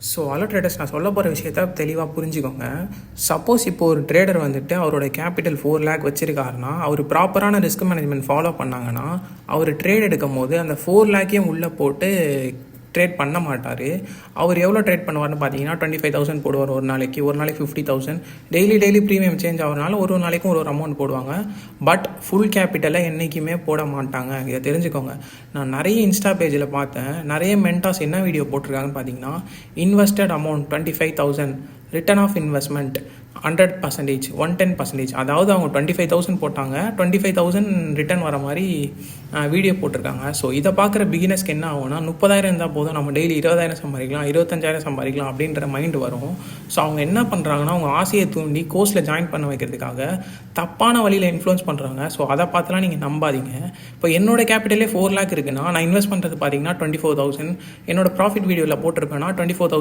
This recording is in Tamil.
ஸோ ஹலோ ட்ரேடர்ஸ், நான் சொல்ல போகிற விஷயத்த தெளிவாக புரிஞ்சுக்கோங்க. சப்போஸ் இப்போ ஒரு ட்ரேடர் வந்துட்டு அவரோட கேபிட்டல் 4 lakh வச்சுருக்காருன்னா, அவர் ப்ராப்பரான ரிஸ்க் மேனேஜ்மெண்ட் ஃபாலோ பண்ணாங்கன்னா, அவர் ட்ரேட் எடுக்கும் போது அந்த 4 lakhையும் உள்ளே போட்டு ட்ரேட் பண்ண மாட்டார். அவர் எவ்வளோ ட்ரேட் பண்ணுவார்னு பார்த்தீங்கன்னா 25,000 போடுவார் ஒரு நாளைக்கு 50,000. டெய்லி ப்ரீமியம் சேஞ்ச் ஆகிறனால ஒரு நாளைக்கும் ஒரு அமௌண்ட் போடுவாங்க. பட் ஃபுல் கேபிட்டலை என்றைக்குமே போட மாட்டாங்க. இதை தெரிஞ்சுக்கோங்க. நான் நிறைய இன்ஸ்டா பேஜில் பார்த்தேன், நிறைய மென்டாஸ் என்ன வீடியோ போட்டிருக்காங்கன்னு பார்த்தீங்கன்னா, invested amount 25,000, return of investment 100%, 110%. அதாவது அவங்க 25,000 போட்டாங்க, 25,000 ரிட்டர்ன் வர மாதிரி வீடியோ போட்டிருக்காங்க. ஸோ இதை பார்க்குற பிகினர்ஸ்க்கு என்ன ஆகும்னா, 30,000 இருந்தால் போதும், நம்ம டெய்லி 20,000 சம்பாதிக்கலாம், 25,000 சம்பாதிக்கலாம் அப்படின்ற மைண்டு வரும். ஸோ அவங்க என்ன பண்ணுறாங்கன்னா, அவங்க ஆசையை தூண்டி கோர்ஸில் ஜாயின் பண்ண வைக்கிறதுக்காக தப்பான வழியில் இன்ஃப்ளூயன்ஸ் பண்ணுறாங்க. ஸோ அதை பார்த்துலாம் நீங்கள் நம்பாதீங்க. இப்போ என்னோட கேபிட்டலே 4 lakh இருக்குன்னா, நான் இன்வெஸ்ட் பண்ணுறது பார்த்தீங்கன்னா 24,000. என்னோட ப்ராஃபிட் வீடியோவில் போட்டிருப்பேன்னா 24,000